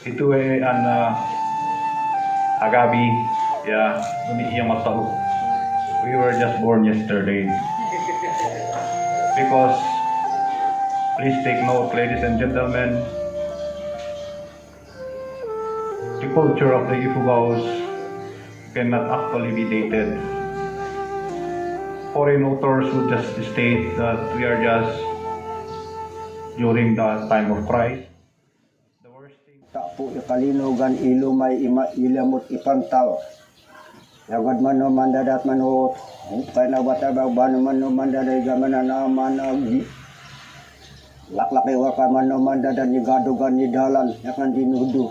Ito ay Agabi, ya, umiiyang matao. We were just born yesterday. Because, please take note, ladies and gentlemen, the culture of the Ifugaos cannot actually be dated. Foreign authors would just state that we are just during the time of Christ. The worst thing. Takpo ikalinugan ilumay ilamot ipantal. Yagad man no mandadat manot. Upay na batabag bano man no mandaday gamana na managi. Laklaki waka man no mandadan ni gadugan ni dalan yakan dinudu.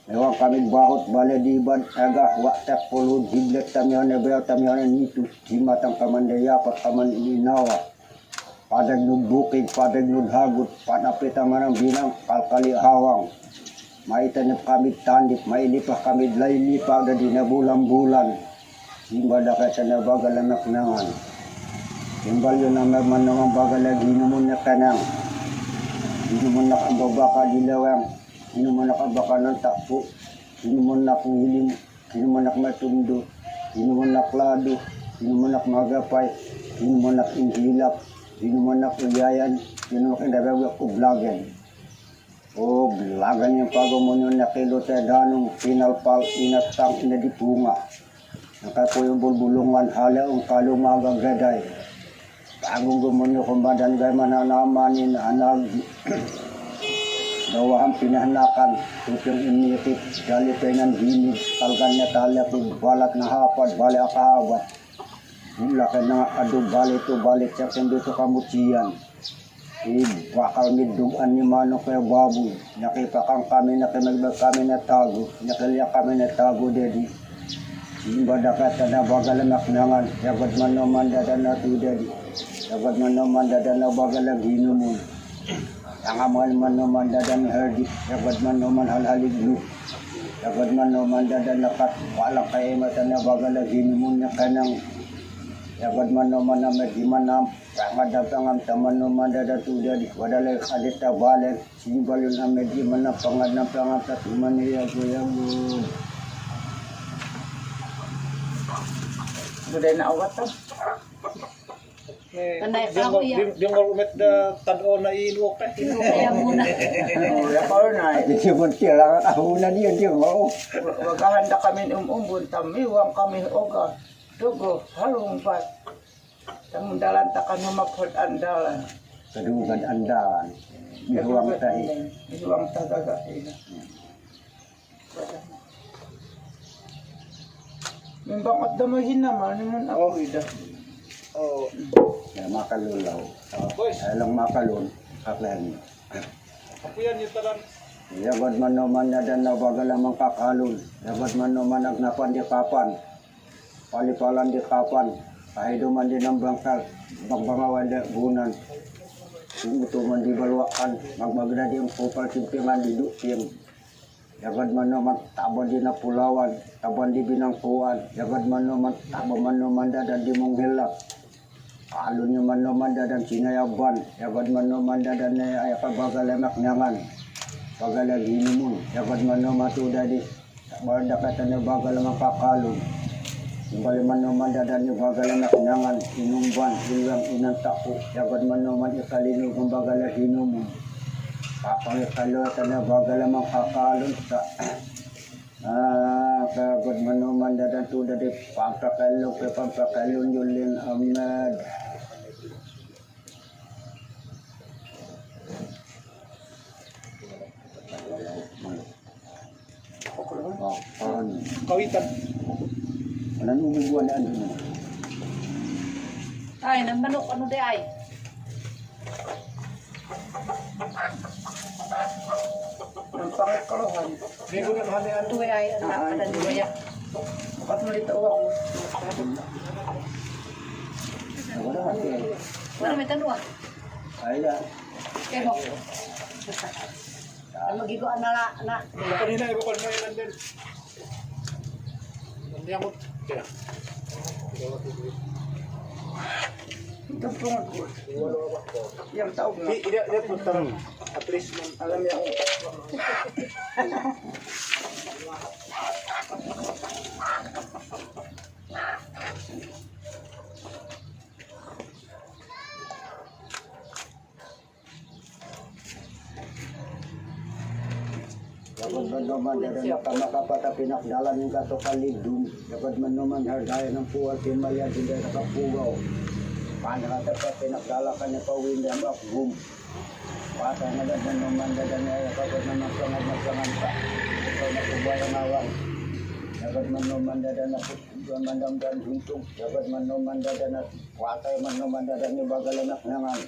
Ewa kami bahut bale diban aga waktak pulud hiblet tamyan nebel tamyan nitu himatang kamandaya pataman inawa. Padag nubukig, padag nudhagot, panapita man ang binang kalkali hawang. Maitanip kami tandip, mailipah kami laylipah na di na bulan-bulan. Himbada ka sa nabagal na naknangan. Himbal yun ang naman bagal na ginumun na kanang. Ginumun na ang babaka dilawang. Ginumun na ang baka ng takpo. Ginumun na kung hilim. Ginumun na matundo. Ginumun na klado. Ginumun na magapay. Ginumun na inhilap. Ginumun na kuyayan. Ginumun na kinabawag ublagan. O blagan yung pagamunyon na kilote danong pinalpal inatang inadipunga. Nakapo yung bulbulungan halaong kalumagang gaday. Bagong gumunyo kumbadan gay mananamanin anag. Dawahang pinahanakan, tupyung initip, galitengan binig, talgan na talya, balat na hapad, bali akawat. Laki na adu balik siya kundi ito kamutsiyan. Bakal midugan ni Mano kaya baboy. Nakipakang kami na kinagdag kami na tago. Nakilya kami na tago dedi. Imbada kata na bagal na naknangan. Yagad man naman dada na tu dedi. Yagad man naman dada na bagal na ginumun. Yangamal man naman dada ni herdi. Yagad man naman halhaliglu. Yagad man naman dada na kat. Walang kaya mata na bagal na ginumun na kanang. Yagad man naman na medimanam. Pangadapangam taman naman dada tu dedi. Wadalay kalita balik. Sinibalyon na medimanam pangadapangam tatuman niya goyabun. Sudah na awat to. Kanay pa ako yan. Di mo umet na tado na iluok ka. Kaya muna. Ya paul na. Di mo tila ka kahuna niyo di mo. Wagahanda kami umumbun tamiwang kami oga. Dugo halong bat. Tangundalan takan mapod andalan. Kadugan andalan. Ihuwang tahi. Ihuwang tagaga. Membang at damahin naman naman ako ida. Oh. Ya makalulaw. Boys. Alang makalun. Kaklahan. Ako yan yung talan. Yagad man naman na dan na bagal lamang kakalun. Yagad man naman nagnapan di kapan. Palipalan di kapan. Kahiduman din ang bangkal. Bagbangawan di bunan. Umutuman di balwakan. Magbagda di ang kupal simpingan di dukim. Yagad man naman tabon di na pulawan. Tabon di binangkuan. Yagad man naman tabon man naman dadan di mong hilak. Alun nyo man naman dadan sinayaban. Yagad man naman dadan na ay kabagalamak nyangan. Bagalag hinumun. Yagad man naman tuda di. Barda kata na bagalamak kakalun. Bali man naman dadan yung bagalamak nyangan. Inumban. Ilang inantako. Yagad man naman ikalinog ang bagalag hinumun. Papangikalo na bagalamak kakalun sa kagod man naman dadan tuda di. Pampakalun yulin Ahmed. Kawitan. Anong umubuan na ano? Ay, nang manok, ano di ay? Ang pangikalohan. Hindi ko na hanian. Ito ay, ang nakadan ni Maya. Bakat mo dito ako. Wala kasi. Wala may tanong ah. Ay la. Kaya mo. Ang magigoan na. Kanina iba ko na ilan din. Hindi ako. Kaya. Ito pungod ko. Yang taog na. Ida punta. At least man. Alam niya ako. Dapat man naman dada nakamakapat pinakdalan ng kato kalidum. Dapat man naman hardaya ng puwal timaya hindi nakapugaw. Paano ka pinakdala ka niya pawin ng akgum. Patay na dada naman dada niya dapat naman sangat ka. Ikaw na kubay ang awan. Dapat man naman dada na mandam dan huntung. Dapat man naman dada na patay man naman dada ni bagalanak nangan.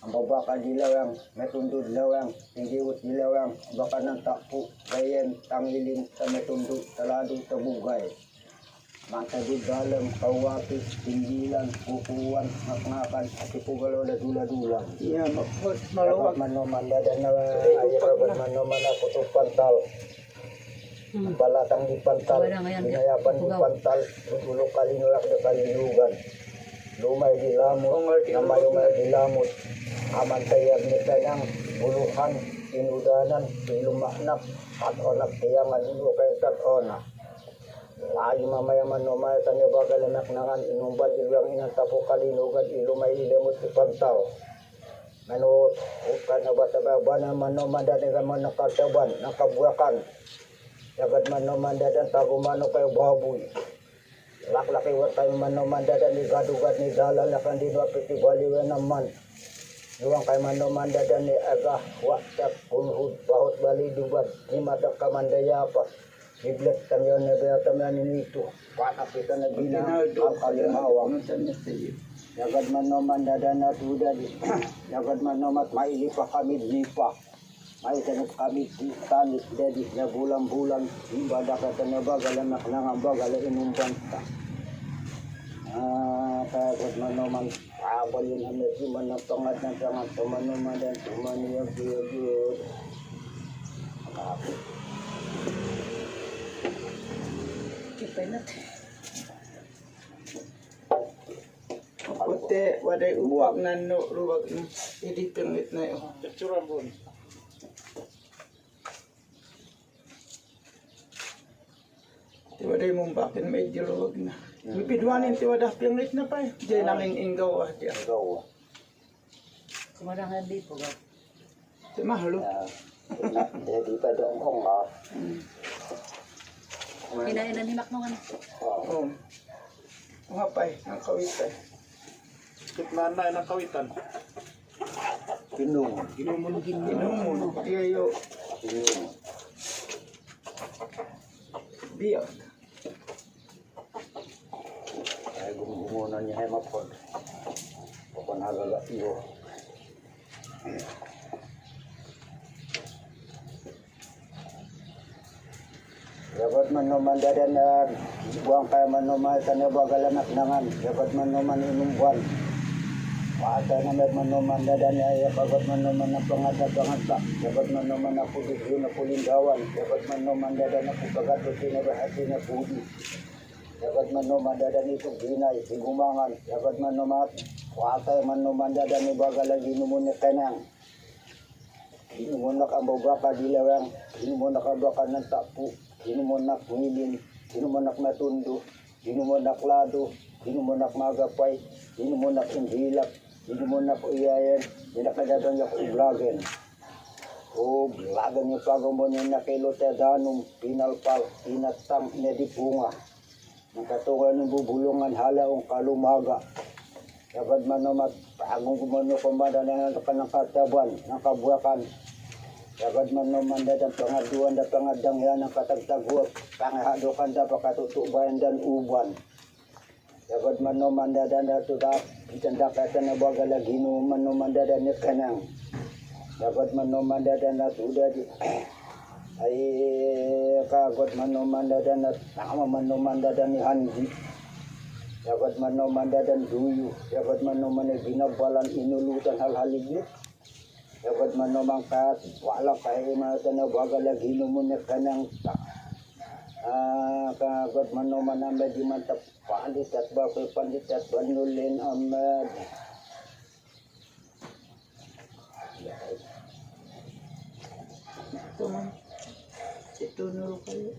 Ang babaka dilawang, metundod lawang, tindiwot dilawang, baka ng takpo, gayen, tangilin, sa metundod, talado, tabugay. Matadid dalang, kawapit, tinggilan, kukuwan, ngakngakan, at ipugalaw na dula-dulang. Iya, maphod Dapat maluwag. man naman dada na ayaw man naman ako itong pantal. Ang balatang di pantal, binayapan di pantal, ulo kalinulak na kalilugan. Lumay di lamot, namayumay di lamot. Amantayag ni kanyang buluhan, inudanan, ilumaknak, at onak tiyangan, ilo kay katona. Layo mamayaman numay sa nibagalanak nangan, inumbal iluang inang tapo kalinugan, ilumay ilimot ipantaw. Manut, ukan na bata-baba naman naman dadagan man nakataban, nakabuakan. Yagad man naman dadan tagumano kay baboy. Laklaki watay man naman dadan ni gadugad ni dalal, lakan di dwapit ibaliwan naman. Luang kay man dadan ni aga watak punhud bahut bali dubat ni madak kamandaya pa iblet tanyon na beataman nito patak kita na bina ang kalimawang yagad man dadan na tudad yagad man namat mailipa kami lipa may sanot kami tanis dedi na bulan-bulan ibadah kata na bagalan na nangambagala inumbanta takot man awal yun ang medyo manapangat ng sangat tumanuman dan tumaniyag-yag-yag makakapit Kipay natin. Puti, waday upag na luwag na. Hindi pingit na yun. Picture mo. Waday mong bakin medyo luwag na. Mipidwanin ti wadah pingit na pa. Diyan naming inggaw ah. Diyan. gawa Kumarangan di po. Si Mahalo. jadi pada ongkong ha Kinainan ni Maknongan. Oo. Umapay, ang kawitay. Kitmaan na ng kawitan. pinung Inumon, tiyayo, biyak. ay gumunan niya hemapod pokon hagaga iyo dapat man naman dadan na buang kaya man naman sa nabagalanak nangan dapat man naman inumbuan Wata na man naman dadan na dapat man naman na pangata dapat man naman na puligyo na pulindawan dapat man naman dadan na pugagat na sinabahati na pudi dapat man naman dadan itong ginay higumangan dapat man naman wata man naman dadan ni bagalagi numunit kanang inumonak ang babaka dilawang inumonak ang baka ng tapu inumonak ngilin inumonak natundo inumonak lado inumonak magapay inumonak inhilak inumonak iyayan inakadagang yak ublagen o blagan yung pagamonin na kilotedanum pinalpal inatang inedipunga nakatungan ng bubulungan halaong kalumaga dapat man naman pagong kumano kumada na nakataban nakabuakan dapat man naman dadan pangaduan da pangadang yan ang katagtaguat pangahadokan da pakatutubayan dan uban dapat man naman dadan da tudap itanda kata na bagala ginuman naman dadan ni kanang dapat man naman dadan na tudad ay kagot man naman dadan at tama man naman dadan ni handi dapat man naman dadan duyo dapat man naman ay binabalan inulutan halhaligit dapat man naman kat wala kaya mata na bagala ginuman na kanang kagot man naman na medyo mantap pandit at bakoy pandit at banulin amad Ito man. Ito nuro kayo.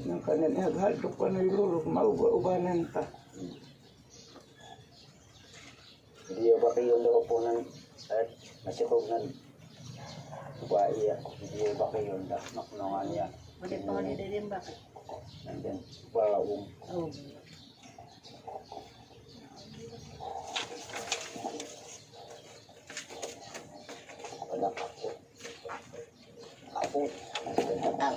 Nang kanan haghadok pa na ilulog, mauba-ubanan ta. bakayon daw po nan at masikog nan buaya di bakayon dah maknongan niya. Ulit pa ulit din bakit? Nandiyan baong Oh. wala ako. Ako. Tatang.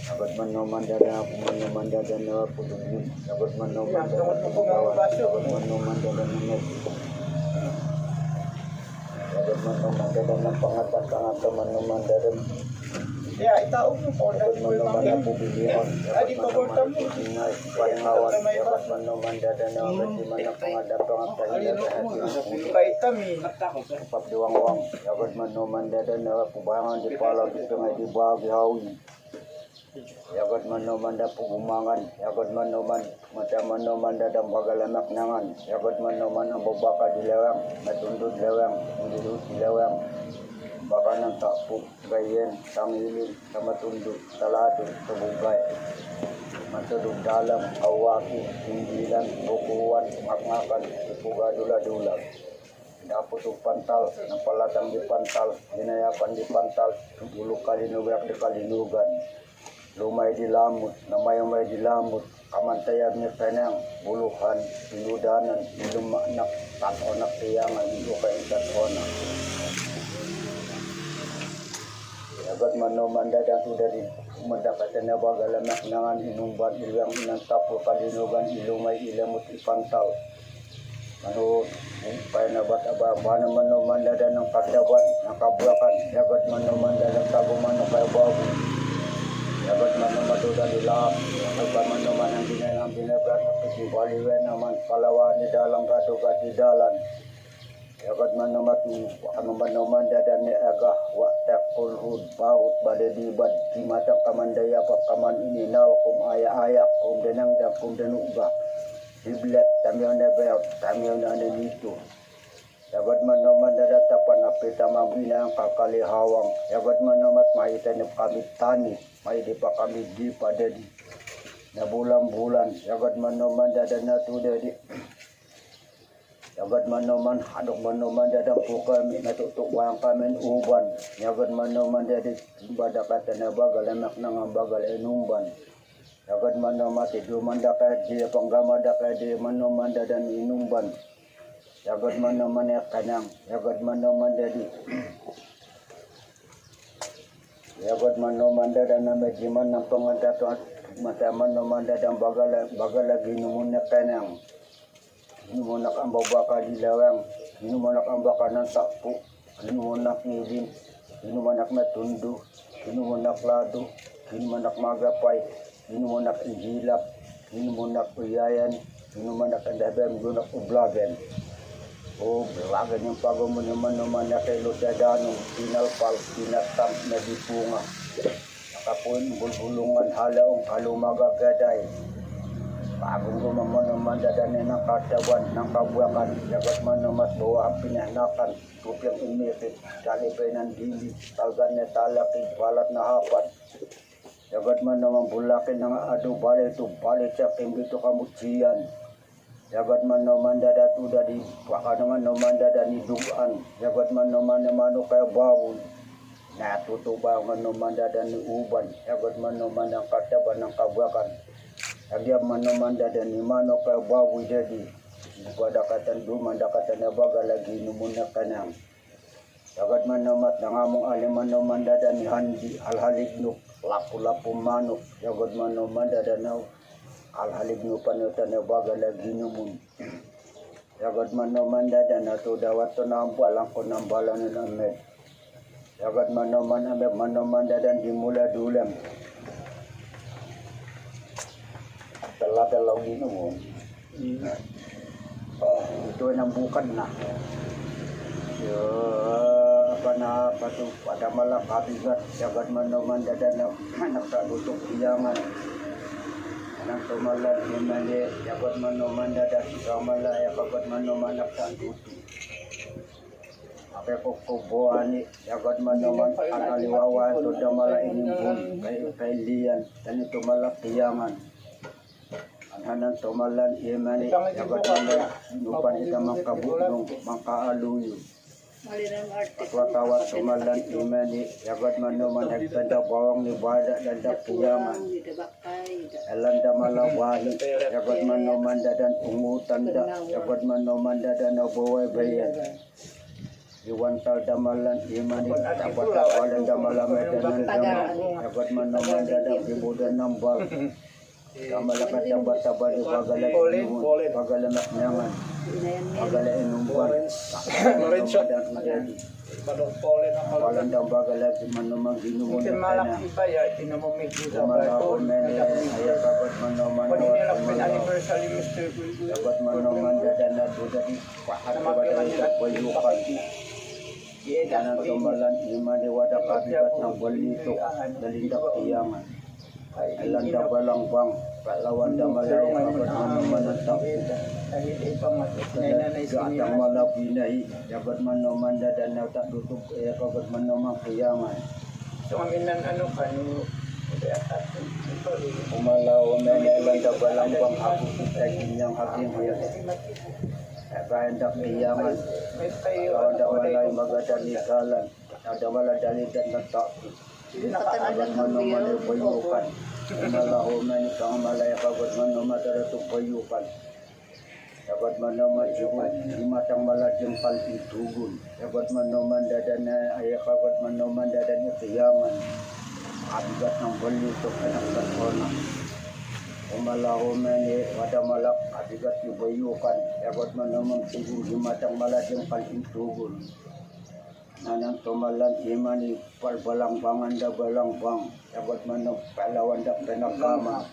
Dapat manomandada aku manomandada na pudugin. Dapat manomandada aku kawan. Dapat manomandada na dapat manomandada na pangat manomandada. Ya, itaw mo po. Dapat manomandada aku bilion. Dapat manomandada pangawan. Dapat manomandada na bagaimana pangadap Kay kami. Dapat diwang-wang. Dapat manomandada na pubangan di palang di tengah di bagi hawi. Yagot manoman da pugumangan, yagot manoman mata manoman da dam bagalamak nangan, yagot manoman ang babaka dilewang, natundod lewang,undudut dilewang, baka ng takpo, gayen, tangilin, tamatundod, talado, tabugay, matudog dalam, awaki, hindilan, bukuan, ngak-ngakan, ipugadula-dula. Daputog pantal, ng palatang di pantal, ginayapan di pantal, bulu kalinugrak di kalinugan. Lumay di lamut, namay di lamut, kamantayag ni kanang buluhan, pinudanan, ilumanak, tatonak tiyangan, iluka intatonak. Agad manoman dadang dari mendapatkan bagalamak nangan inumban ilang inang tapul kalinugan ilumay ilamut ipantal. Manut, upay na bat-aba, mana manoman dadang ng kadaban, ng kabulakan, agad manoman dadang taguman ng kayababu. Dapat manoman di lap, dapat manoman ang binabrat na pisibaliwen naman palawan di dalang kaduga di dalan. Dapat manoman dadan ni agah waktak kulhud baut badadibad di matang kamandaya pa kaman ininaw kum aya-ayak kum denang da kum denuga. Diblet tamiyaw na bayot, tamiyaw na nito. Dapat manoman dadatapan api tamang binang kakalihawang. Dapat manomat maitanip kami tani. May di pa kami di pada di na bulan-bulan yagat manoman dadan na tu dedi yagat manoman hadok manoman dadan po kami natutuk wang kami uban yagat manoman dedi bada kata na bagal anak nang bagal enumban yagat manoman tidu mandaka di panggama daka di manoman dadan inumban yagat manoman ya kanang yagat manoman dedi Yagad mano mandada na medjiman ng pangadato at mataman no mandadang bagala ginumunyak kanang. Ginumunyak ang babaka dilawang. Ginumunyak ang baka ng takpo. Ginumunyak nilin. Ginumunyak matundu. Ginumunyak lado. Ginumunyak magapay. Ginumunyak injilap. Ginumunyak uyayan. Ginumunyak andabem. Ginumunyak ublagen. O belagan yung pagamunuman naman na kay Luciadanong pinalpal, pinatam na dipunga. Nakapun, bulbulungan, halaong, halumagagaday. Pagong gumaman naman dadanin ng katawan, ng kabuakan. Yagat man naman bawa ang pinahnakan, tupyang umipit, talipay ng dili, talgan na talakid, balat na hapan. Yagat man naman bulakin ng ado, balit siya, kimbito kamutsiyan. Jagat man naman dada tu dari baka naman dada ni dugaan. Jagat man naman kaya bawon. Natutuba man naman dada ni uban. Jagat man naman ang kataban ng kabakan. Jagat man naman dada ni mano kaya bawon jadi. Pada katan duman dakatan na baga lagi numunak kanang. Jagat man naman nangamong aliman naman dada ni handi alhaligno lapu-lapu manok. Jagat man naman dada na alhalig no panutan na baga lagi numun. Jagat man naman dada na to dawat to na ang balang ko ng balang na named. Jagat man naman dada dimula dulam. Dalaw ginumun. Ito ay nambukan na. Apa tu pada malam kabigat. Jagat man naman dada na nakalutok iyangan. Nang tumalan imali yagot manoman dadak kamala yagot manoman nakta tutu ape kubuani yagot manoman analiwawa to damala inimbun kay lian dan itu malak tiyangan anhanan tumalan imali yagot manoman nupan ita makabunong makaaluyo Atwa-tawat tumalan imani yagot manoman nagtanda bawang ni bada dan tiyangan Elanda malawahi yagot manoman dadan ungutan da yagot manoman dadan nabaway bayan Iwan tal damalan imani tapat-tapalan damalan medanan dama yagot manoman dadan ibudan nambal kamalakat tabat-tabat di pagalan imun pagalan nyangan pagalan inumpan dan menjadi Walang daw bagala di manumang ginumun na malaki ba ya tinamumigil sa Kumalaw mene ayaw kagot manuman anniversary Mr. Bulbul. Kagot manuman dadana duda di pahat badan sa payukan Kanan tumalan lima di wadah kabigat ng balitok dalindak tiyangan Elanda balang bang Lawan damalay kagot manuman ang tapo Gatang malabinahi Jabat manuman dadana tak tutup kagot manuman tiyangan So aminan ano ka no Umalaw mene elanda balang bang aku kita ginyang hakim hayat Kahendak tiyangan may tayo Ada malay magadali kalan Ada malay dalidan na tapo Kagot manuman ay payukan Umalaw mene kang malay kagot manuman darato payukan Dapat manaman jumat limatang malajeng palitugun. Dapat manaman dadana ayah kagot manaman dadanya tiyangan. Abigat ng balito anak sakona. Umalaho mani wada malak abigat yubayukan. Dapat manaman tugun limatang malajeng palitugun. Nanang tumalan imani palbalang bangan da balang bang. Dapat manam palawan da penagama.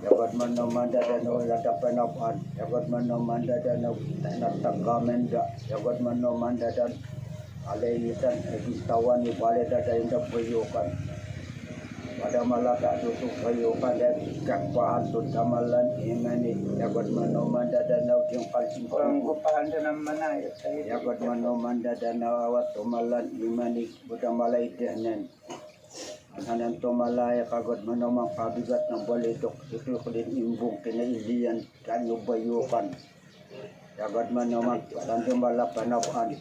Jabat manoman dadano ladak penapan Jabat manoman dadano natagamen da Jabat manoman dadan alaitan egistawan ibale dadain da payukan pada malaka tutup payukan dan kakpahan tu damalan imani Jabat manoman dadano yang palcing Kurang gupahan din ang manay. Jabat manoman dadano awat tumalan imani budamalay dehnen Hanan tumalaya kagot manamang kabigat ng balitok ito din imbong kinailian kanyo bayukan Yagat manamang tanto malapanapan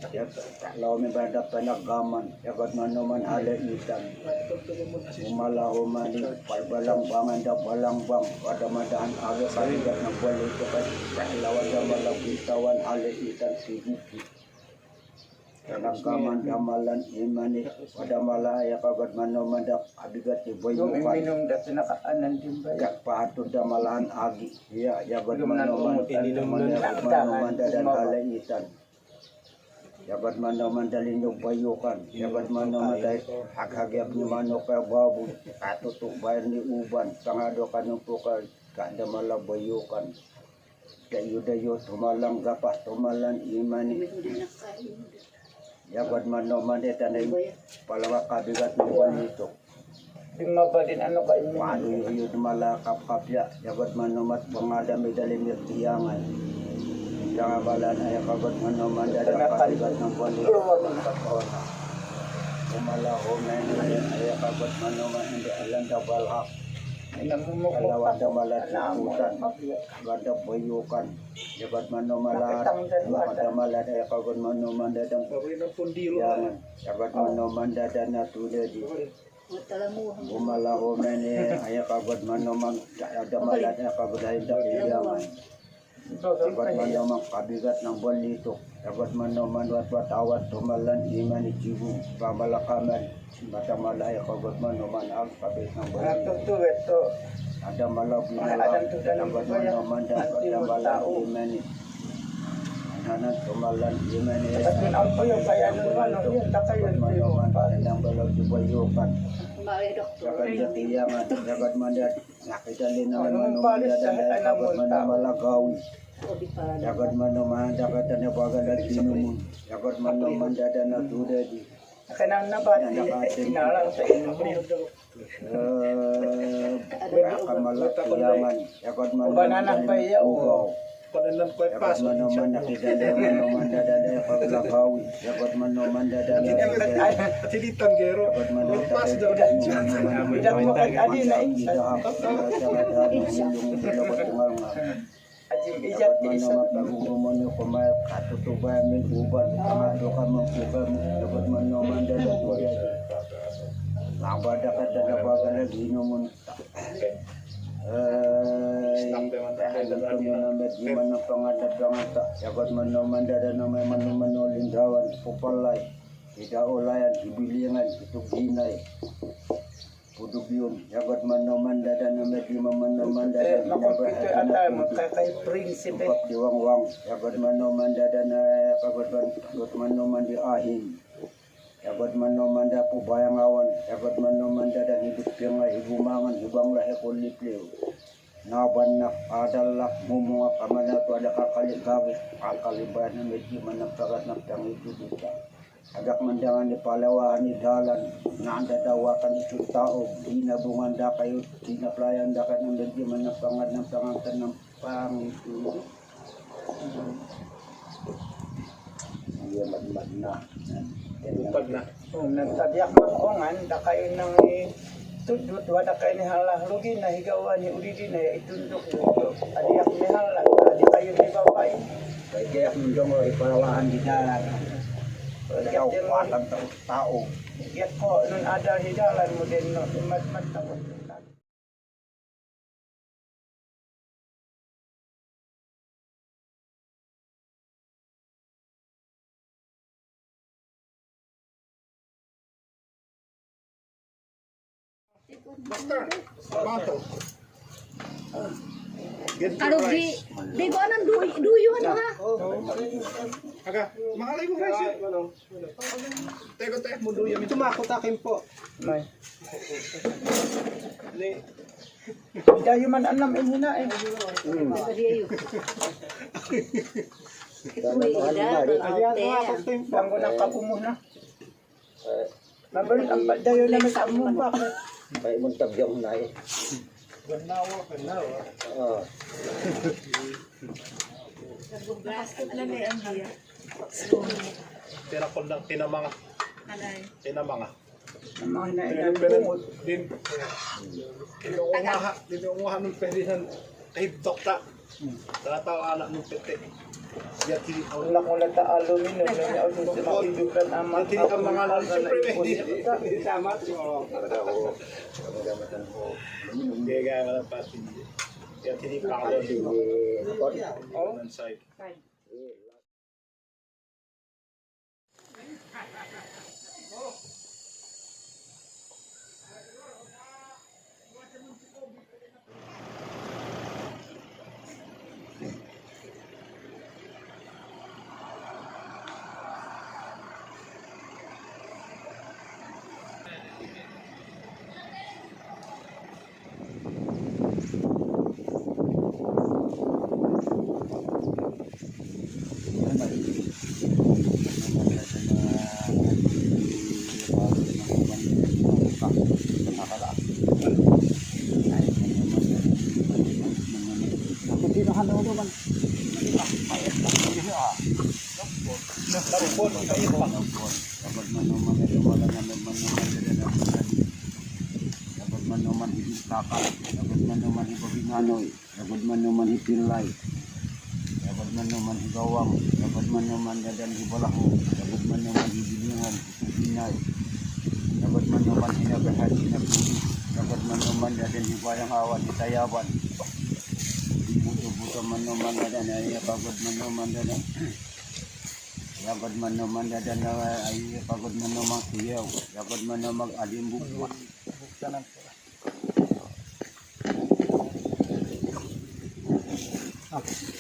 Law may banda panagaman Yagat manamang halaitan Umalaho mani Palbalang bangan da balang bang Pada madaan aga kabigat ng balitok Lawan da malapitawan halaitan sigiti Kanakaman damalan imani padamala ya kagad mano mandak abigat Yung iboyukan iminom dati nakaanan din ba? kat pahatud damalan agi ya jagad mano Ininom mandak mano mandadan halangitan jagad mano mandalinyog bayukan jagad mano manday haghagyab ni mano ka babu atutuk bayan ni uban pangado kanong pukal kadamala bayukan dayo tumalang gapas tumalan imani jagad mano mandetan ay palawak kabigat ng balito Lima ba din ano ka Wano yung malakap kapya, jagad manomat pangadami dalim yung tiyangan. Jangabalan ay kagot manoman dadang kabigat ng balito. Umalaho na yun ay kagot manoman hindi alam dabalhak. Kalawa damalat sa putan, ganda boyukan. Jagad manomalat, damalat ay kagot manoman dadang tiyangan. Jagad manoman dadang natuladi. Umalaho na ni ay kagot manoman damalat ay kagot ay dakiyangan. Jagad manoman kabigat ng balito. Jagad manoman watawat tumalan iman ijibu pamalakaman. Matamala ay kagot manoman ang kabit ng balito. Ada malau binala, jagad manoman dapat damalan iman Hanan tumalan iman Ang po yung kaya nung ano, yun, jagad manoman ang balau dibayukan. Balik doktor. Jagad jatiyangan, jagad mandat nakidali na manoman dadalay kagot manomalagawi. O di pa. Jagad manoman dapat na bagal at pinumun. Jagad manoman dadana tudadi. Kanang nabati, inalang sa inyo. Kamalatiyangan, jagad Bananang manoman baya, ugaw. Padanan ko ay Jagad paso. manoman nakidali manoman dadalay kaglagawi. Jagad manoman dadana tudadi. At hindi tanggero. Jagad manoman Pas daw dadalay din. Bidak mo kag adi na Ajim ijat Dapat isa. mana pagugumon yung kumayap katutubayan min uban kamado ka magpugam dapat manoman dada tuya nabada ka dada baga na ginomon gimana pangadat pangata dapat manoman dada na may manuman lindawan pupalay tidak ulayan hibilingan itu ginay pudug yun dapat manoman dada na may manoman dada Makumpito ata mo kay prinsipe. Tempat di wang-wang, dapat manoman dadana dapat manoman di ahin, dapat manoman dapu bayang awan, dapat manoman dadan hidup yang hibumangan hibanglah ekoliplew. Naban nak adalak mumunga kamana tu ada kakali kabus, kakali bayan na medyo managkagat ng tangitu dita. Agak mandangan ni palawan ni dalan na anda dawakan itu tao dinabungan da kayo dinaplayan da kan medyo managpangad ng pangantan ng pang itu iya mad na Upad na. Nagtadyak makongan, da kayo nang tudot, wada kayo ni halah lugi na higawan ni uridi na itundok adiyak ni halah, adi kayo ni babay. kaya mundong ipalawan di dalan kaya kuatan tao Get ko, nun ada hidalan mo din, no, mat takot. Master, bato. Get Ano your di rice. di ko anong duyo ano ha? Aga, makalay mo rice yun. Teko, mo duya. Tumakot akin po. May. Dayo man anam inhina eh. Pagdiyo. Uy, ida, Banggo na kapumuna. Mabalik ang dayo na may kamong ba? kaya mong tabyang na eh Ganawa. Tira ko lang tinamanga. Tinamanga. Ang mga Pero hinainan bungod. din ungaha nung pwede ng tahibtok ta. Tatawa anak nung pete. Diyan hindi ako. Wala ko lang taalo nino. Wala ko lang makidugan ang mga Hindi ang mga siyempre hindi Tama. Hindi kaya ka lang pati. Diyan hindi pa ako. Oh. Side. takal, yagod man naman ibabinganoy, yagod man naman ipilay, yagod man naman igawang, yagod man naman dadan ibalaho, yagod man naman ibilingan, ipinay, yagod man naman hinagahan, hinapili, yagod man naman dadan ibayang awan, itayaban, ibuto-buto man naman dadan, ay pagod man naman dadan, yagod man naman dadan ay pagod man naman siyaw, yagod man naman alimbugwa.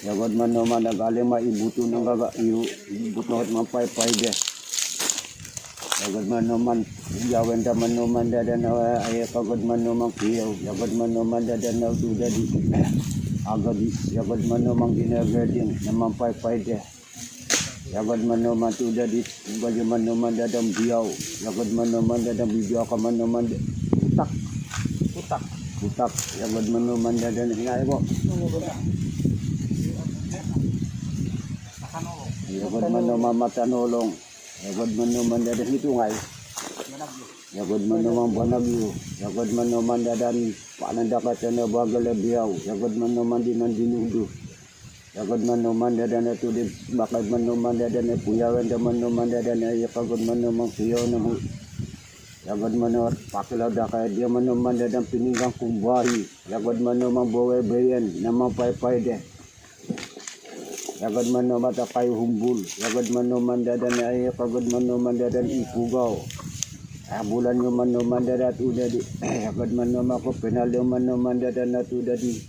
Yagod man naman nagaling maibuto ng ibuto at mapaypay de. Yagod man naman yawen da man naman dadan ay pagod man naman siyaw, yagod man naman dadan na dudadi agadi, yagod man naman ginagarding na mapaypay de. Yagod man naman dudadi bali man naman dadan biyaw, yagod man naman dadan biyaw ka man naman utak, yagod man naman dadan hinay ko. Yagod man naman matanulong, yagod man naman dadan hitungay, yagod man naman banagyo, yagod man naman dadan panandakat na bagalabiyaw, yagod man naman dinan dinudo, yagod man naman dadan na tudid, bakad man naman dadan na puyawan daman naman dadan na yagod man naman siyaw na mo, yagod man naman pakilaw da kaya di man naman dadan pininggang kumbahi, yagod man naman bawe bayan naman paypay de. Yagod man naman kayo humbul, yagod man naman dadan ay pagod man naman dadan ipugaw. Bulan nyo man naman dadan udadi, yagod man naman ko penalyo man naman dadan na udadi.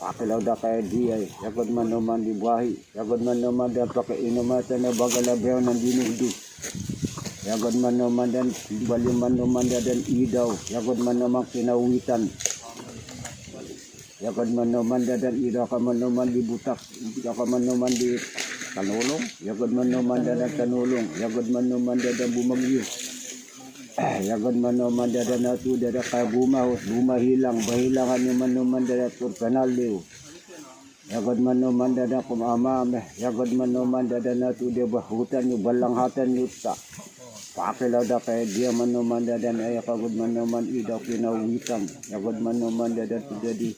Pakilaw da kaya di ay, yagod man naman dibahi, yagod man naman dadan pakainomatan na bagalabew ng dinudo. Yagod man naman dadan, bali man naman dadan idaw, yagod man naman kinawitan. Yagod man naman dadan ida ka man naman di butak, ida ka man naman di tanulong, yagod man naman dadan tanulong, yagod man naman dadan bumagyo, yagod man naman dadan natu dadan kaya bumahilang, bahilangan naman dadan penalyo, yagod man naman dadan kumamame, yagod man naman dadan natu di bahutan nyo, balanghatan nyo ta, pakilaw da kaya dia man naman dadan ay kagod man naman ida kinawitan, yagod man naman dadan tudadi.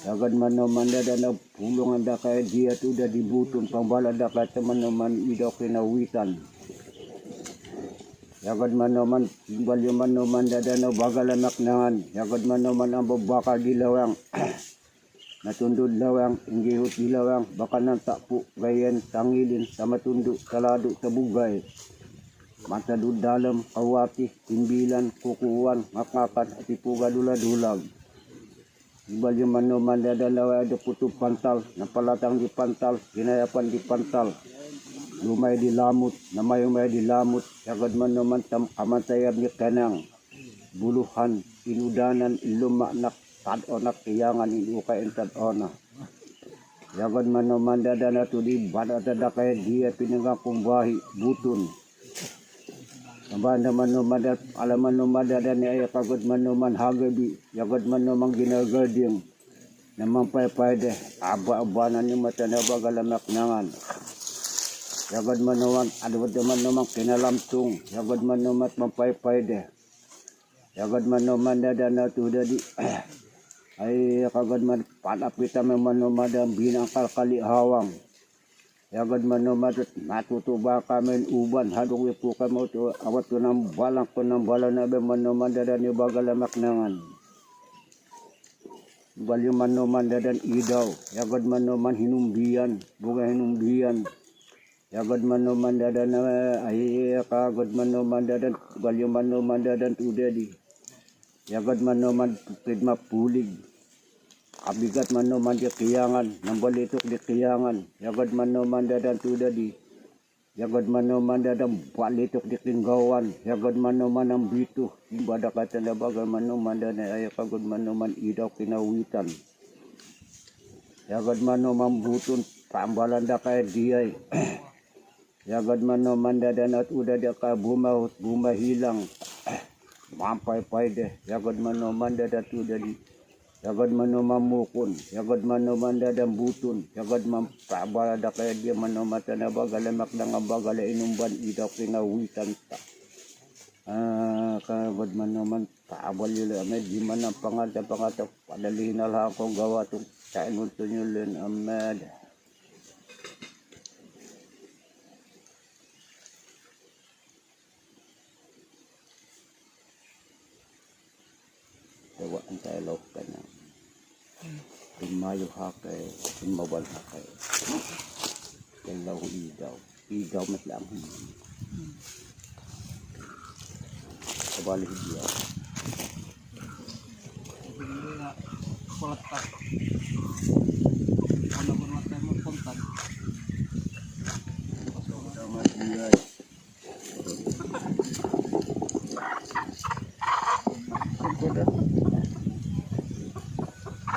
Yagod man naman dadan na pulungan da kaya dia tu da dibuton pangbala da kaya teman naman idaw kinawitan. Yagod man naman balyo man naman dadan na bagalanak nangan. Yagod man naman ang babaka dilawang natundod lawang ingihot dilawang baka nang takpo gayen tangilin sa matundod kalado sa bugay. Matadud dalam kawati timbilan kukuwan makakan at ipuga dula-dulag. Balyo man naman dadalawa ada putu pantal, napalatang di pantal, ginayapan di pantal, lumay di lamut, namayumay di lamut, yagod man naman kamantayab ni kanang, buluhan, inudanan, ilumaknak, tadonak, kiyangan, inukay, tadonak. Yagod man naman dadana to di badadada kaya dia pinanggang kumbahi, butun. Naman naman naman alaman naman dadan ni ay pagod man naman hagabi, yagod man naman ginagarding, naman paypayde, aba-abanan yung mata na bagalamak nangan. Yagod man naman, adawad naman naman kinalamtung, yagod man naman mapaypayde, yagod man naman dadan na tudadi, ay kagod man panapita man naman ang binangkal kalihawang. Yagod man naman matutuba kami uban hadong ipo kami to awat ko ng balang na man naman dadan yung bagalamak nangan. Balyo man naman dadan idaw, yagod man naman hinumbiyan, buga hinumbiyan. Yagod man naman dadan ay kagod man naman dadan, balyo man naman dadan tudadi. Yagod man naman pidma pulig. Abigat man naman di kiyangan, nambalitok di kiyangan, yagod man naman dadan tudadi, yagod man naman dadan balitok di tinggawan, yagod man naman ang bito, imbada kata na bagal man naman dadan ay kagod man naman idaw kinawitan, yagod man naman buton, pambalan da kaya diyay, yagod man naman dadan at udada ka bumahilang, mampay-pay de, yagod man naman dadan tudadi. Yagod man naman mukon, yagod man naman dadan buton, yagod man pabalada kaya di man naman na bagalamak na nga bagala inumban idaw kinawitan ta. Kagod man naman paabal yun amed di man ang pangatap padalihin na lang akong gawa itong kainun to nyo lin amed. Tawaan tayo loob ka na. Tumayo hakay, tumawal hakay. Dalawang igaw. Igaw mas lang. Kabali dia.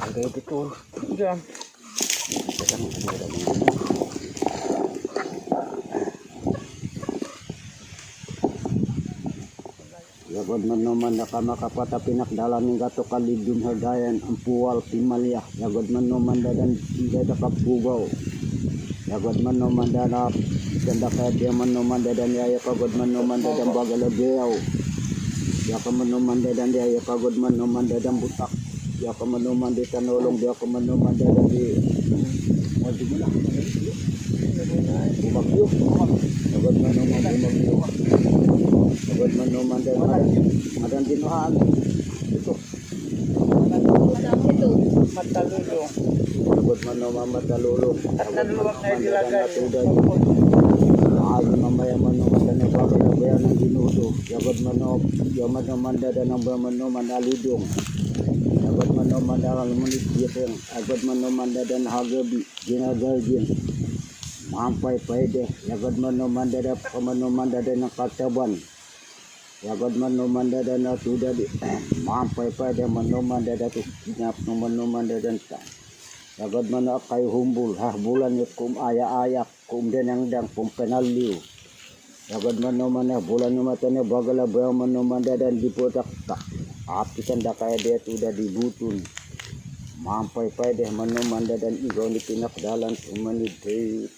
Ada betul. Diyan. Yagod man naman nakamakapat pinakdalan ng gato kalidun hagayan ang puwal pimalya. Yagod man naman dadan dada pagpugaw. Yagod man naman dada ganda kaya dia man naman dadan yaya pagod man naman dadan bagalagayaw. Yaka man naman dadan yaya pagod man naman dadan butak. Yaka man naman di tanulong yaka man naman dadan di wadi mo na. Bumagyo. Yagod man naman bumagyo. Agad man naman din madan dinuhaan ito Matalulong. agad man naman matalulong Matalulong na ilagay. ay mamaya man naman na nagpapalabayan ng ginuto agad man naman dadan ng man naman alidong agad man naman dadan munisipyo agad man naman dadan hagabi ginagagin mampay pwede agad man naman dadan pamanuman dadan ng kataban. Yagod man naman dadan na tuda di mampay pwede man naman dadan tu kinap naman naman dadan ta. Yagod man na kay humbul bulan yun kum aya-ayak kum denang dang kum penaliw. Yagod man naman na bulan naman na bagala bayaw man naman dadan di potak ta. Apisan da kaya dia tuda di butun. Mampay pwede man naman dadan igaw ni pinakdalan umanid di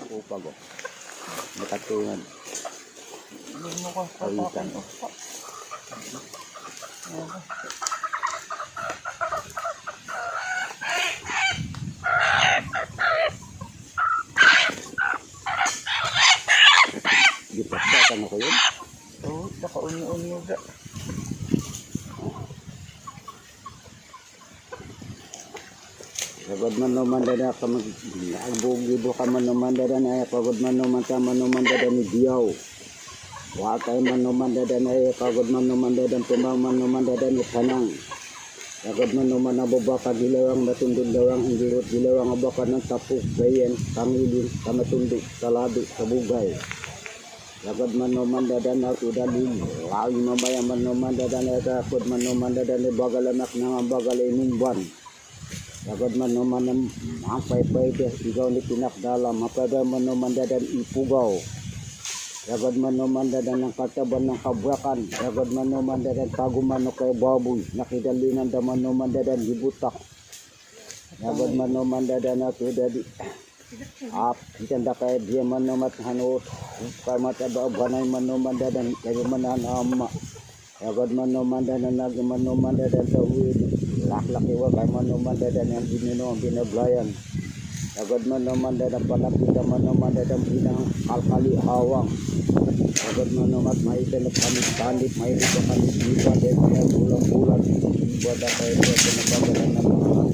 upago. Makatungan kawitan dipasdakan ako yun Oo, nakaunyo-unyo ga. pagod man naman dada ka magbugibo ka man naman dada na pagod man naman ka man naman dada ni diyaw wakay man naman dada na pagod man naman dada tumang man naman dada ni tanang pagod man naman na baba ka gilawang matundog dawang ingirot gilawang abaka ng tapok bayan pangilin kamatundog salado sa bugay pagod man naman dada na tudalin lawi mamaya man naman dada na pagod man naman dada ni bagalanak ng bagalay numban. Agad man naman ng mampay-pay igaw ni pinakdalam mapada man naman dadan ipugaw agad man naman dadan ng kataban ng kabrakan agad man naman dadan taguman no kay baboy nakidalinan daman naman dadan gibutak agad man naman dadan ato dadi itanda kay dia man naman hanot kay mataba banay man naman dadan kay manan ama agad man naman dadan nagman naman dadan tawid laki wa kay man naman dadan yang ginuno binablayan agad man naman dadan palapita man naman dadan pinang kalkali hawang agad man naman may tanip may dito kami dito dadan bulan-bulan ibadah kay dadan nabagalan na mga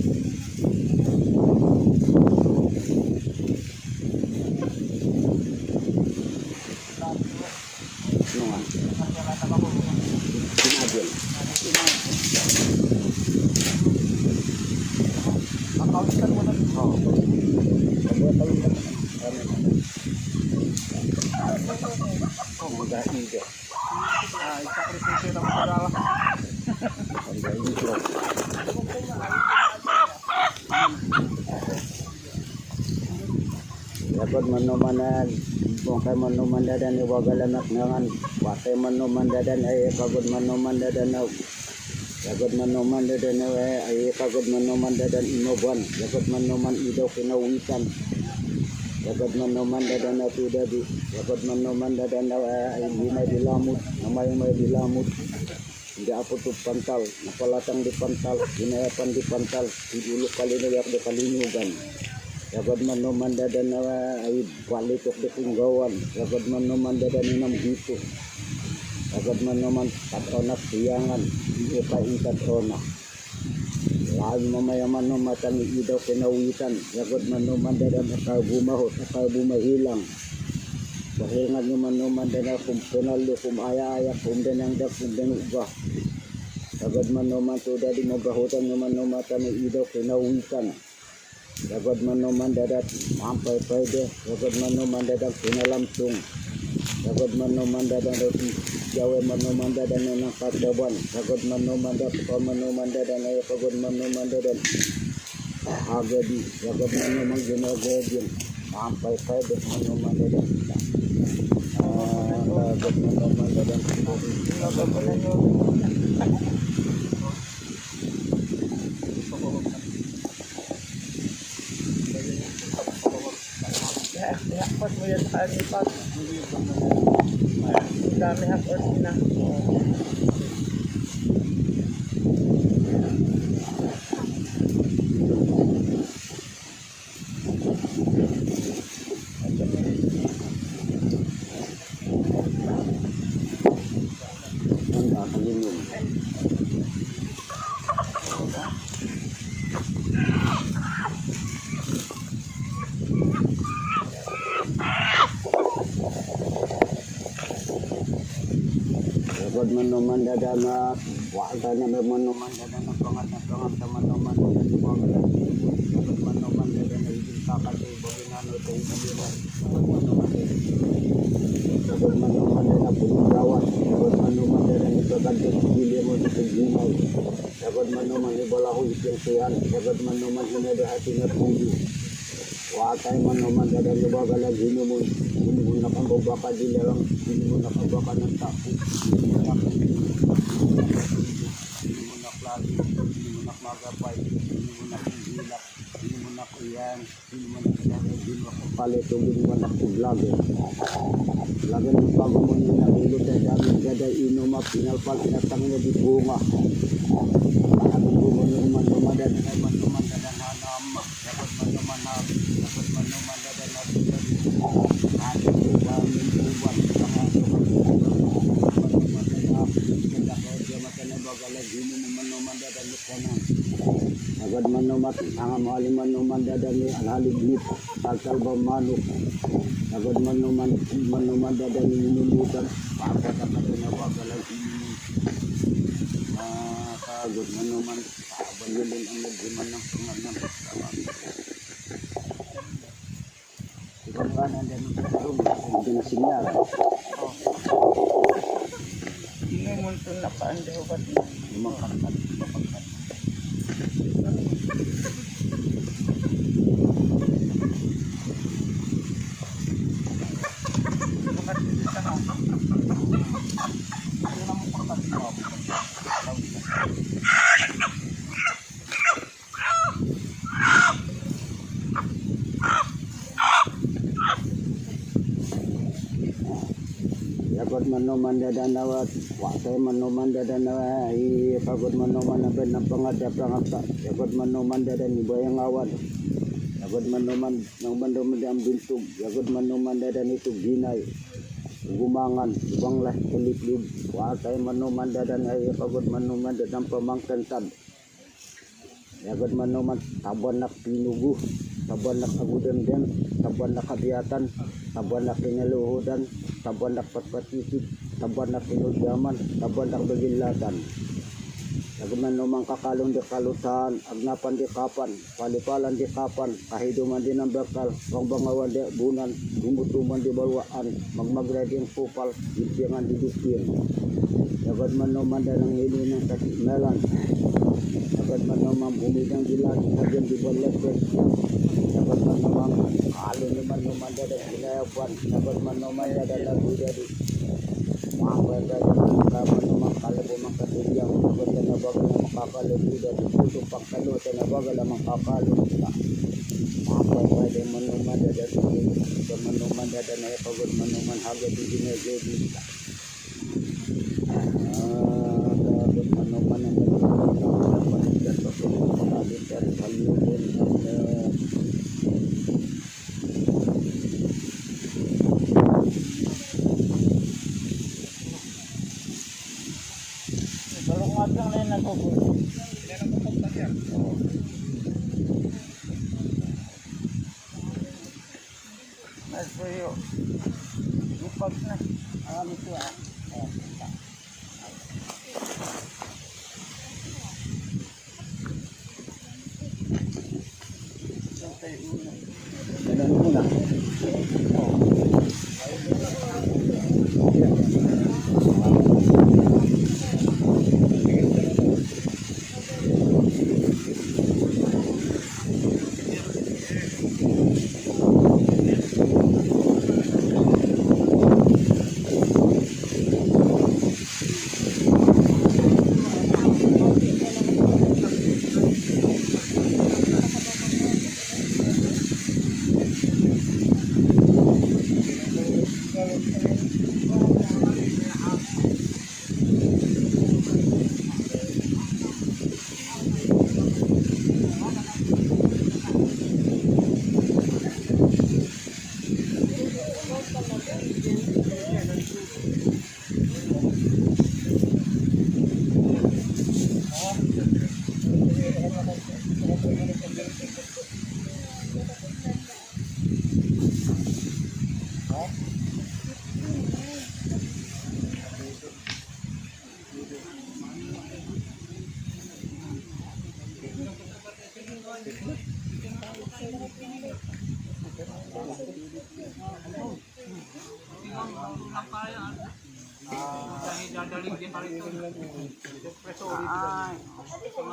Sinagil. Makawitan mo na. Oo. Pagwatawin lang. Ang gahiga. Isakripisyo na magdala. Ang gahiga. Dapat manumanag kung kay manumandadan iwagalanak nangan patay manumandadan ay pagod manumandadan na dapat manumandadan ay pagod manumandadan inoban dapat manuman idaw kinawisan Yagad man naman dadan na tudadi. Yagad man naman dadan na hindi may dilamot. Namay may dilamot. Hindi apo to pantal. Napalatang di pantal. Ginayapan di pantal. Idulok kalinayak di kalinugan. Yagad man naman dadan na ay balitok di pinggawan. Yagad man naman dadan ni namhito. Yagad man naman tatonak siyangan. Hindi pa intatronak. Lahat mamayaman no matang idaw pinawitan. Yagod man no mandadan at bumahot at bumahilang. Bahingan no man no mandadan kung penalo kung aya-aya kung danang dak kung danuba. Yagod man no man to dadi mabahutan no man no matang idaw pinawitan. Yagod man no mandadat mampay pwede. Yagod man no mandadan pinalamsong. Yagod man no mandadan roti. Jawa mano mandadan ng kataban, sagod mano mandat, pamano mandadan ay pagod mano mandadan. Agadi, sagod mano mangginagodin, mampay pwede mano mandadan. Sagod mano mandadan. Hakot mo yan sa alipat. Dami hakot na. Sagod mano mandadan na wala na mano mandadan ng pangat mano mandadan ng mga sagod mano mandadan na higit kakati baginano tayo na nila. Sagod mano mandadan punugawan. Sagod mano mandadan ipaganda pili mo sa paglingaw. Sagod mano man ibalaho ityang siyan. Sagod mano man hinadahati na pundi. Wakay mano mandadan ibaga na ginumon. Hindi mo nakambaba dilarang. Hindi mo nakababa ng tapo. Hindi mo naklagi. Hindi mo nakmagapay. Hindi mo nakhihilak. Hindi mo nakuyang. Hindi mo naklagi. Hindi mo nakapalit. Hindi mo nakuglago. Lagi ng pagumon mo na hilot na dami gada inoma. Pinalpal pinatangin na di bunga. Lagi bumon naman lumada. Naman lumadadan hanam. Dapat man lumanap. Dapat man lumadadan na ada uban uban sangat agad manumat ang maliman numandadan ni alhaliglit taltal manuk agad manumandadan ni minumutan papat at pinawagalan ini agad manuman abanilin ang nagdiman ng pangalan Ikaw nandiyan mo sa room, hindi na sinyal. Hindi mo ito nakaandaw ba ito? Lumangkangkan. Pagod man no mandadan nawat, wakay man no mandadan na pagod man no manabed ng pangadap ng akta, pagod man no mandadan ibayang awad, pagod man no man ng mandadan ang bintog, pagod man no mandadan ito ginay, gumangan, ibang lah kulitlib, wakay man no mandadan ay pagod man no mandadan pamangkantad, pagod man no man taban na pinugu, taban na agudem-dem, taban na kabiyatan, taban na kinaluhudan, taban na patpatisip, taban na pinudyaman, taban na bagilatan. Nagman numang kakalong di kalusahan, agnapan di kapan, palipalan di kapan, kahiduman di ng bakal, pangbangawan di bunan, gumutuman di balwaan, magmagreding pupal, ipyangan di dipin. Nagman numan din ang hili ng kasikmelan, nagman numang bumidang dilan, nagman di balwaan, nagman numang kalo naman numan din ang ginayapan, nagman numan din ang gudadi. Makapagay naman numang kalabo mang katigyang, nagman na bagal na makakalo gudadi, puto pagkalo, na bagal na makakalo. pwede manuman dadat manuman dadan ay pagod manuman haga di ginagadi pagod manuman ang pagod dari palyudon Balungat lang na yun nagkukulo. Mas tuyo. Ipag na. Ito ah. dadan muna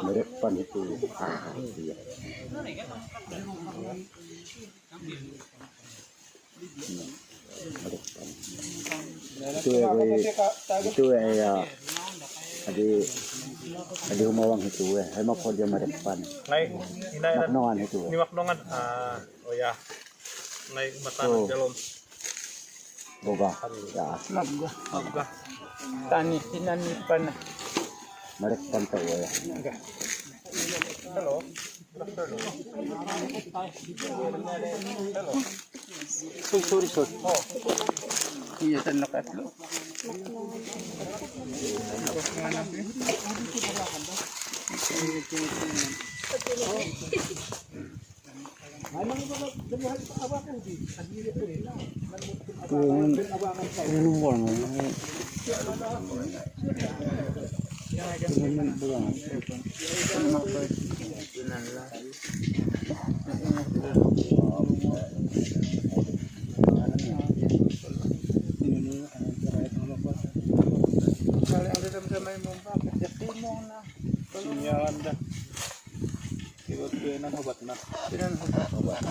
merekpan itu iya. Itu ya adi humawang itu ay makodya merekpan Nay, inailan naknongan itu ni Maknongan. Oh ya. Nay matanan jalom. boga ya Magwa. Abga. Tani, tinanipan na. merekpan tahu ya Hello. sorry Iya, tan nakatlo. Kali ang damdamay mo ba? Kasi mo na. Sinyalan dah. Ikut kenan obat na. Pinanhubat.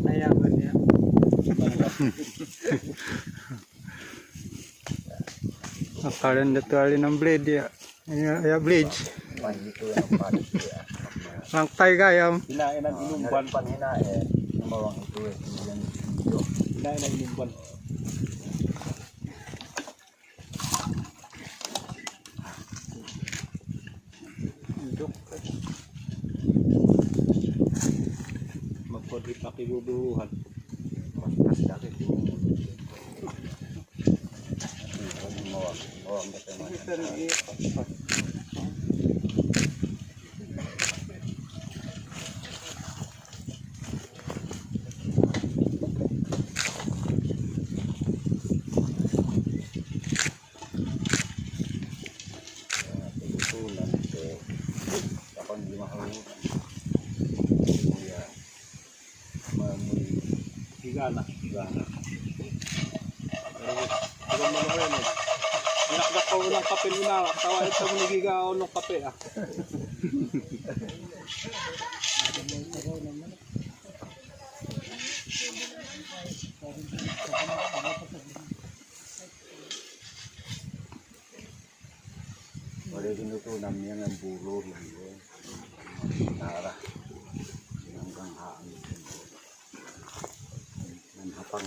Tayaban niya. Akalan na tuwali ng blade ya. Ya blade. Lang tay gayam. Hinain ang inumban. panhinae humawang itu Hinain ang inumban. Magpodi pakibubuhan. Gana. Pero mo na rin. Nakdak ko ng kape nila. Tawa ito mo nagigaw ng kape ah. Boleh dinuto namanya ng bulo lang Tara. Hanggang haan. Ng hapang.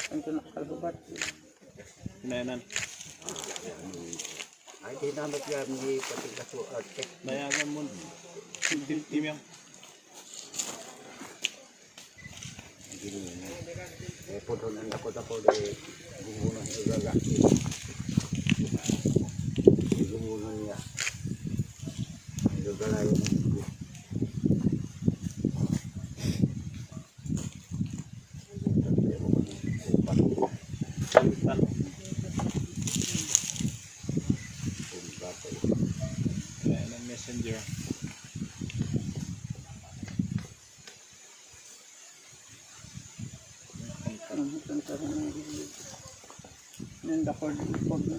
Ito nakakalbubat. Nayanan. Ay, di naman yan ni pati kaso ate. Nayanan mo. Tim yang. Gini ini. Podon ang ako de gumunan igaga. Gumunan niya. Igaga lang. Nayanan messenger. Nanda ko ipod na.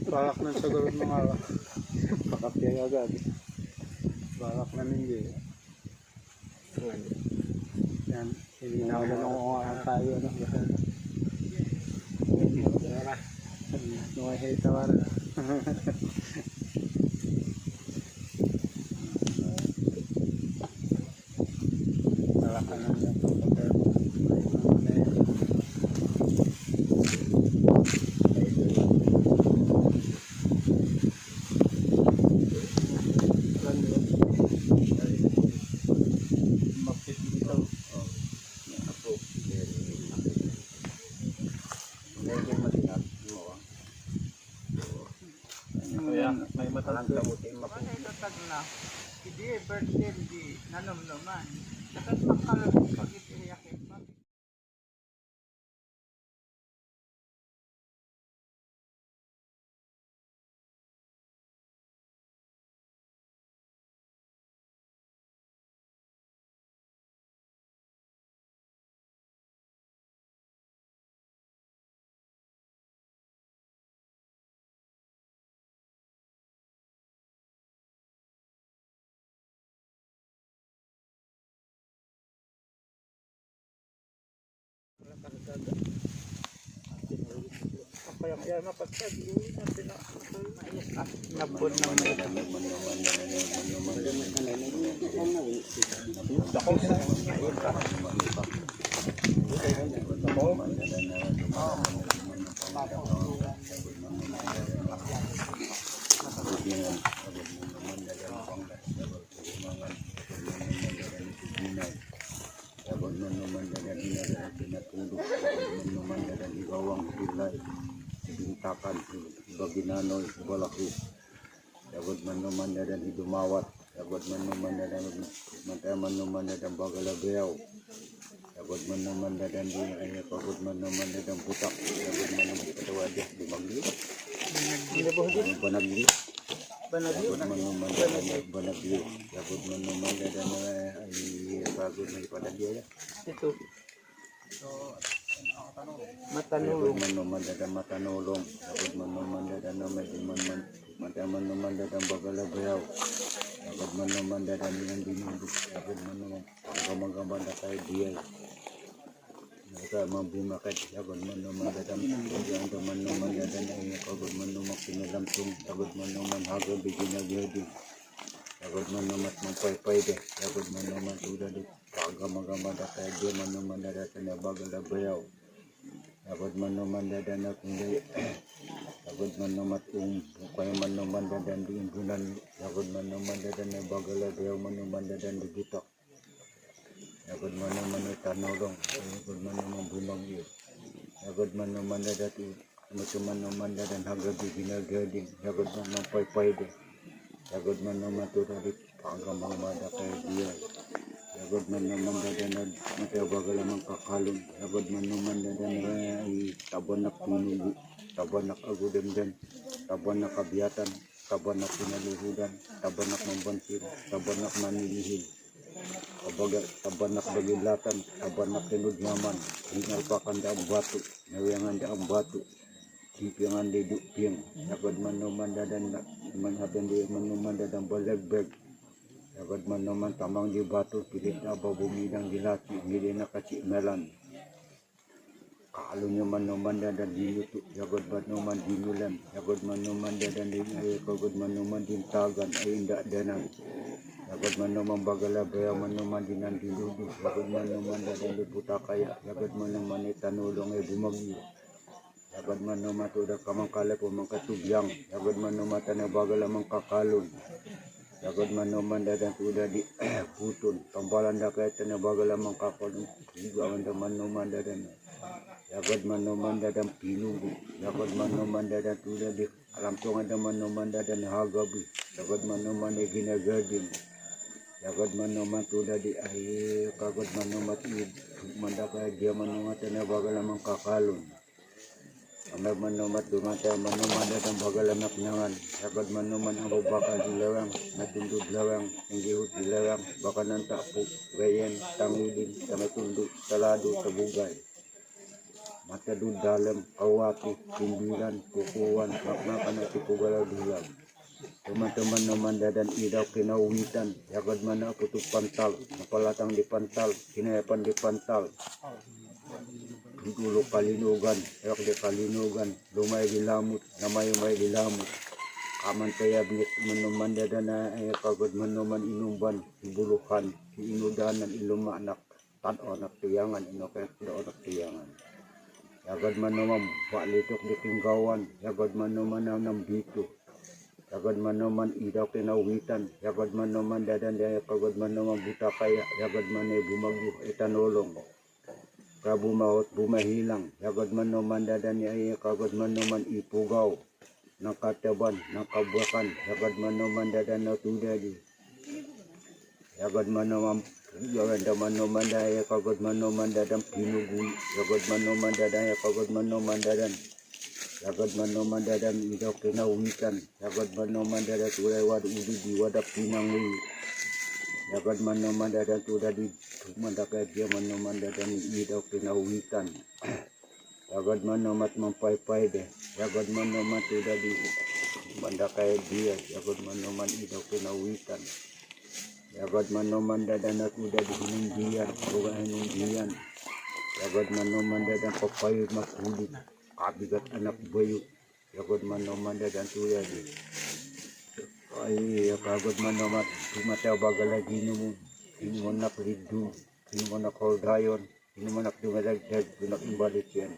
Balak na siguro mga pakapya agad. Balak na ninyo. Yan, hindi na wala nang uungan tayo. Nuhay tawar. Balak na ninyo. Kaya may matalang kamutin Kasi ito tag na. Hindi birthday di nanom naman. Saka pakal pag itiyakin pa. Kaya mapagkag yun natin na nabod na Bintakan baginanoy balaku dapat manuman dan hidumawat dapat manuman dan manuman dan bagalagayaw dapat manuman dan di ay pagod manuman dan putak dapat manuman katawadah di magli panagli Banagyo. Yagod man naman dadan nagbanagyo. Yagod man naman dadan ay pagod na ipadagyo ya. Ito. Yagod Matanulong. man naman dadan matanulong. Yagod man naman dadan na may man mataman naman dadan bagalabayaw. Yagod man naman dadan yang dinudok. Yagod man naman pagkamagaman na tayo diyay. Naka mabumakat. Yagod man naman dadan yang man naman dadan ay yagod man naman kinalampung. Yagod man naman hagod biginagadi. Yagod man naman mampay-pay de. Yagod man naman sudah di pagkamagaman na tayo diya man naman dadan na bagalabayaw. Yagod man naman dadan na kundi. Yagod man naman kaya man naman dadan di imbunan. Yagod man naman dadan na bagalabayaw man naman dadan di gitak. Yagod man naman ay tanulong. Yagod man naman bumangyo. Yagod man naman dadan man naman dadan hagabi ginagading. Yagod man naman pay-pay de. Yagod man naman to dari pagkamagaman na tayo diya. Yagod man naman dadan na matawagala mang kakalon. Yagod man naman dadan ay tabanak pinugo, tabanak agudemden, tabanak kabiatan, tabanak pinaluhudan, tabanak mambansir, tabanak manilihin, tabanak bagilatan, tabanak tinudyaman, hingal pakanda ang batu, nawiyangan da ang batu, simpiyangan di dukpiyang. Yagod man naman dadan manhaban di man naman dadan balagbag. Yagod man naman tamang di batu, pilit na babumidang dilati, hindi na katsimelan. Kaalo nyo man naman dadan diluto, yagod man naman dinulan, yagod man naman dadan din ay kagod man naman din tagan ay inda danan. Yagod man naman bagalabaya man naman dinan diludo, yagod man naman dadan di putakaya, yagod man naman ay tanulong ay bumagyo. Yagod man naman tuda kamang kalap o mangkatubyang, yagod man naman tanabagala mang kakalon. Yagod man naman dadan tuda di putun, tambalan da kaya tanabagala mang kakalon, higawan man naman dadan. Yagod man naman dadan pinugo, yagod man naman dadan tuda di alamtungan naman dadan hagabi, yagod man naman ay ginagadin. Yagod man naman tuda di ay kagod man naman mandakay dia man naman tanabagala mang kakalon. Amay man naman dumata man naman dadan bagalanak nangan. Yagod man naman ang babakal dilawang, natundod lawang, hinggihot dilawang, baka ng tapo, gayen, tangilin, tamatundod, talado, tabugay. Matadud dalam, kawaki, timbilan, kukuwan, makmakan at ipugalaw dilam. Teman-teman naman dadan idaw kinauwitan, yagod man na putuk pantal, napalatang di pantal, kinayapan di pantal. Dulo kalinugan, yak di kalinugan, lumay dilamot, namay dilamot. Kamantayab nit manuman dadan ay kagod manuman inumban, ibuluhan, inudanan, ilumanak, tan-onak tiyangan, inokek do-onak tiyangan. Yagod man naman balitok di tinggawan, yagod man naman ng bito. Yagod man naman idaw kinawitan, yagod man naman dadan daya kagod man naman buta kaya, yagod man ay bumagyo, itanulong. Kabumahot bumahilang, yagod man naman dadan ay kagod man naman ipugaw, ng kataban, ng kabuakan, yagod man naman dadan na tudadi. Yagod man naman yagod man naman daya kagod man naman dadan pinugo, yagod man naman dadan kagod man naman dadan. Yagod man naman dadan idaw kinawitan, yagod man naman dadan tulay wad udidi wadap pinangui. Yagod man naman dadan tudadi mandakay dia man naman dadan idaw kinawitan. Yagod man naman mampay-pay de, yagod man naman tudadi mandakay dia, yagod man naman idaw kinawitan. Yagod man naman dadan at tudadi hinundian, bukan hinundian. Yagod man naman dadan papayod makulit, kabigat anak bayo. Yagod man naman dadan tudadi. Ay kagod man naman tumataw bagala ginumo, ginumonak lidu, ginumonak holdayon, ginumonak dumadagdag, ginumonak imbalik yan.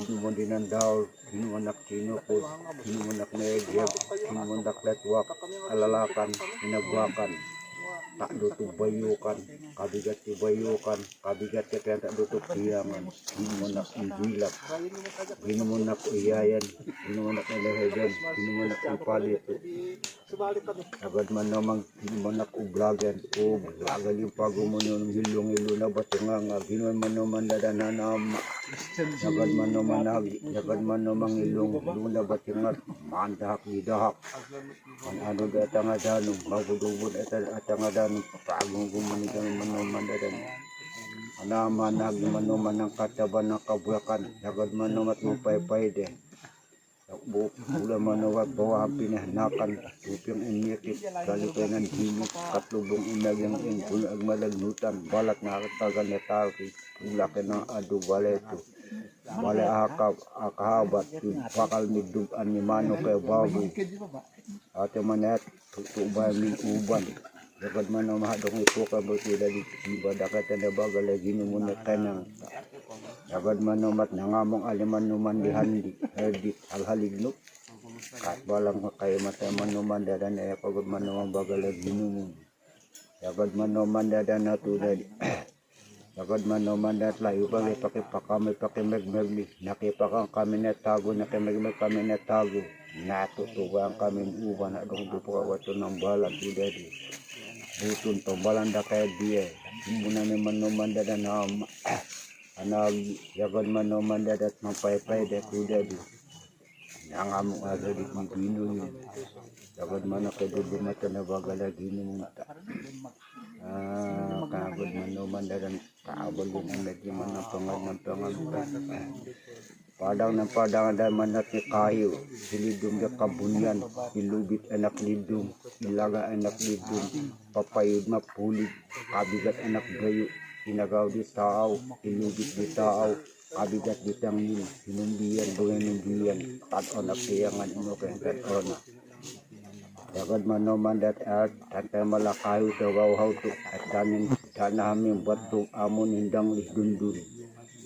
Ginumon din ang daol, ginumonak sinukod, ginumonak naegyab, ginumonak letwak, alalakan, inagwakan. Tak dutuk bayukan, kabigat ti bayukan, kabigat ti kaya tak dutuk tiyangan, ginumonak inbilak, ginumonak iyayan, ginumonak nalahagan, ginumonak ipalito. Agad man namang ginumonak ublagan, ublagan yung pagumunyo ng hilong-hilo na batunga nga, ginuman man naman dadanan na Jagad mano manag, jagad mano mangilong, luna batingat, mandahak didahak. An ano da tangadanong, magudubod at tangadanong, pagong gumanigang mano mandadan. Anamanag mano manang kataban ng kabulakan, jagad mano mat mapaypay de. Bula manawag bawa pinahnakan upang inyakit kalipanan himot katlubong inagyang ingkul ag malagnutan balat na katagan na tari ulaki ng adu baleto bale akahabat bakal middugan ni mano kay baboy ate manet tutubay min uban dapat mana mahadong ito kabuti dali ibada kata na bagal lagi muna kanang dapat manomat nangamong aliman numan dihandi edit alhalignuk kat balang kay mata manuman dadan ay pagod manuman bagal lagi numun dapat manuman dadan natu dali dapat manuman dat layu bagi pakipakami pakimegmegli nakipakang kami netago nakimegmeg kami netago natutugang kami uban adong dupo wato ng balang tudadi butun to balang da kay dia muna ni manuman dadan anag jagad manuman dadat mapaypay de tudadi nangamong aga di pagino yun jagad man ako dudumata na bagala ginunta kagad manuman dadan kaabal yun ang medyo man ng pangad padang ng padang dan manat ni kayo silidum da kabunyan ilubit anak lidum ilaga anak lidum papayud mapulig kabigat anak gayo inagaw di tao, ilubit di tao, kabigat di tangin, hinumbiyan, bunginumbiyan, taton at tiyangan ino kaya taton. Jagad manoman dat at tantay malakayo sa wawhaw to at danahaming batong amon hindang lihdundun.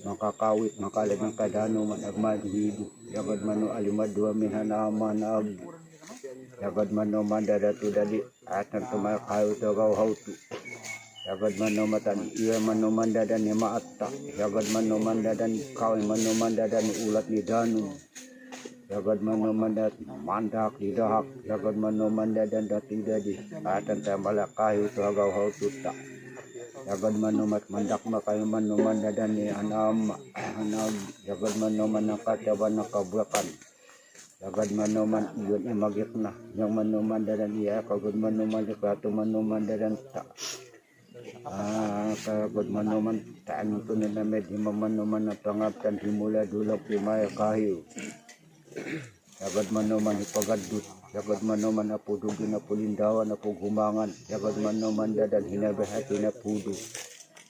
Makakawit, makalag ng kadano man agmadhido, jagad mano alimadwa minhanaman na ag. Jagad manoman dat dali at tantay malakayo sa wawhaw to. Jagad manomatan iya manomandadan ni maatta jagad manomandadan kau manomandadan ni ulat ni danu jagad manomandat mandak di dahak jagad manomandadan datidadi atan tambala kayu tagaw haututa jagad manomat mandak makayu manomandadan ni anam jagad manoman ng kataban ng kabulakan jagad manoman iyon imagitna yang manomandadan iya kagad manoman di kato manomandadan ta kagod manuman taan ito nila medyo manuman na pangaptan himula dulog limaya kahiyo kagod manuman ipagadut kagod manuman apudugin na pulindawan na pughumangan kagod manuman dadan hinabahati na pudo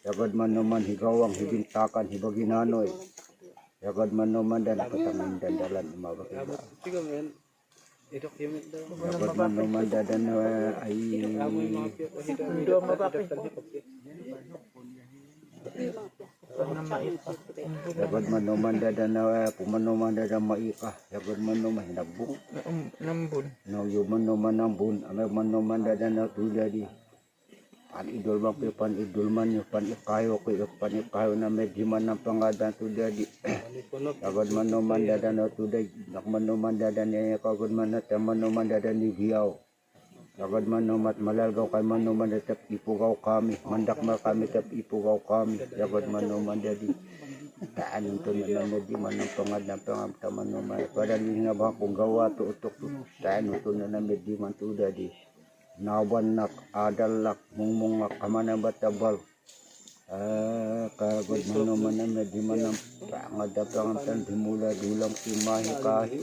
kagod manuman higawang hibintakan hibaginanoy kagod manuman dan katangin dandalan imabakiba dapat manuman dadan ay dapat manuman dadan pumanuman dadan maika dapat manuman hinabung nambun no yo manuman nambun amay manuman dadan na tudadi panidol bang panidol man yo panikayo na medyo man ng pangadan tudadi kagod manuman dadan na tuday nakmanuman dadan niya kagod man at manuman dadan ni biyaw kagod manumat malalgaw kay manuman at ipugaw kami mandak ma kami at ipugaw kami kagod manuman dadi taan ito na medyo man ng pangadan pangamta manuman padali nga ba kung gawa to utok taan ito na medyo man tudadi nawanak adalak mungmungak kamana batabal kagod manuman na medyo man ng pangadan pangamtan dimula dulang simahi kahi